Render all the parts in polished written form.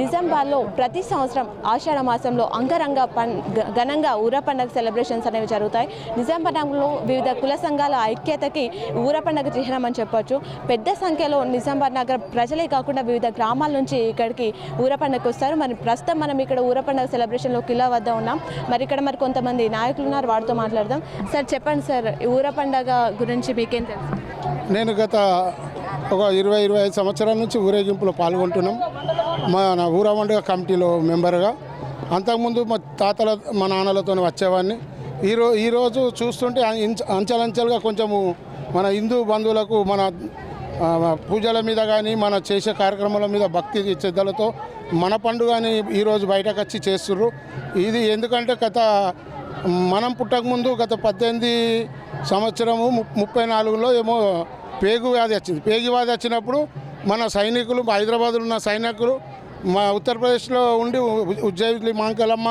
నిజామాబాద్లో ప్రతి సంవత్సరం ఆషాఢ మాసంలో అంగరంగ ఘనంగా ఊర పండుగ సెలబ్రేషన్స్ అనేవి జరుగుతాయి. నిజామాబాద్లో వివిధ కుల సంఘాల ఐక్యతకి ఊర పండుగ చిహ్నం అని చెప్పొచ్చు. పెద్ద సంఖ్యలో నిజామాబాద్ నగర ప్రజలే కాకుండా వివిధ గ్రామాల నుంచి ఇక్కడికి ఊర పండుగకు వస్తారు. మరి ప్రస్తుతం మనం ఇక్కడ ఊర పండుగ సెలబ్రేషన్లో కిలా వద్ద ఉన్నాం. మరి ఇక్కడ కొంతమంది నాయకులు ఉన్నారు, వారితో మాట్లాడదాం. సార్ చెప్పండి సార్, ఊర పండుగ గురించి మీకేం తెలుసు? నేను గత ఒక 20-25 సంవత్సరాల నుంచి ఊరేగింపులో పాల్గొంటున్నాం. మన ఊర పండుగ కమిటీలో మెంబర్గా. అంతకుముందు మా నాన్నలతో వచ్చేవాడిని. ఈరోజు చూస్తుంటే అంచెలంచెలుగా కొంచెము మన హిందూ బంధువులకు మన పూజల మీద కానీ మన చేసే కార్యక్రమాల మీద భక్తి శ్రద్ధలతో మన పండుగని ఈరోజు బయటకు వచ్చి చేస్తుర్రు. ఇది ఎందుకంటే మనం పుట్టకముందు గత 18 సంవత్సరము 34లో ఏమో పేగు వ్యాధి వచ్చింది. పేగు వ్యాధి వచ్చినప్పుడు మన సైనికులు, హైదరాబాద్లో ఉన్న సైనికులు మా ఉత్తరప్రదేశ్లో ఉండి ఉజ్జయిని మాంకలమ్మ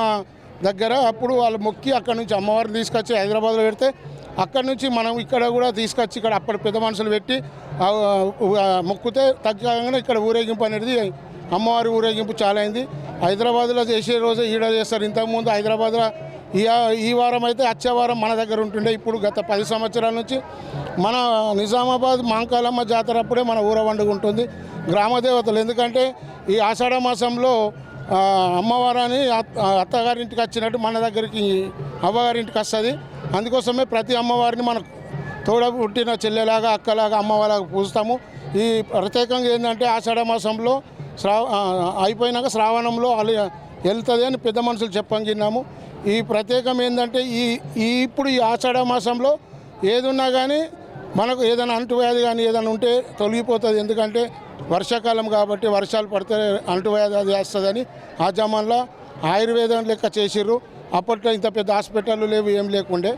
దగ్గర అప్పుడు వాళ్ళు మొక్కి అక్కడ నుంచి అమ్మవారిని తీసుకొచ్చి హైదరాబాద్లో పెడితే అక్కడి నుంచి మనం ఇక్కడ కూడా తీసుకొచ్చి ఇక్కడ అప్పటి పెద్ద మనుషులు పెట్టి మొక్కితే తగ్గగానే ఇక్కడ ఊరేగింపు అనేది అమ్మవారి ఊరేగింపు చాలా అయింది. హైదరాబాద్లో చేసే రోజు ఈడ చేస్తారు. ఇంతకుముందు హైదరాబాద్లో ఈ వారం అయితే వచ్చే వారం మన దగ్గర ఉంటుండే. ఇప్పుడు గత 10 సంవత్సరాల నుంచి మన నిజామాబాద్ మాంకాలమ్మ జాతర అప్పుడే మన ఊర పండుగ ఉంటుంది. గ్రామదేవతలు ఎందుకంటే ఈ ఆషాఢ మాసంలో అమ్మవారిని అత్తగారింటికి వచ్చినట్టు మన దగ్గరికి అవ్వగారింటికి వస్తుంది. అందుకోసమే ప్రతి అమ్మవారిని మనకు తోడ పుట్టిన చెల్లెలాగా అక్కలాగా అమ్మవారిలాగా పూజిస్తాము. ఈ ప్రత్యేకంగా ఏంటంటే ఆషాఢ మాసంలో అయిపోయినాక శ్రావణంలో వెళ్తుంది అని పెద్ద మనుషులు చెప్పంగిన్నాము. ఈ ప్రత్యేకం ఏంటంటే ఇప్పుడు ఈ ఆషాఢ మాసంలో ఏదున్నా కానీ మనకు ఏదైనా అంటువ్యాధి కానీ ఏదైనా ఉంటే తొలగిపోతుంది. ఎందుకంటే వర్షాకాలం కాబట్టి వర్షాలు పడితే అంటువ్యాధి వేస్తుందని ఆ జమాన్లో ఆయుర్వేదం లెక్క చేసిర్రు. అప్పట్లో ఇంత పెద్ద హాస్పిటళ్ళు లేవు, ఏం లేకుండే.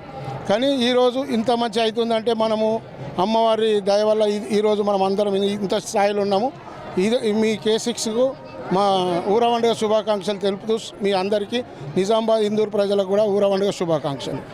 కానీ ఈరోజు ఇంత మంచి అవుతుందంటే మనము అమ్మవారి దయ వల్ల ఈరోజు మనం అందరం ఇంత స్థాయిలో ఉన్నాము. మీ K6కు మా ఊర పండుగ శుభాకాంక్షలు తెలుపుతూ మీ అందరికీ నిజామాబాద్ ఇందూరు ప్రజలకు కూడా ఊర పండుగ శుభాకాంక్షలు.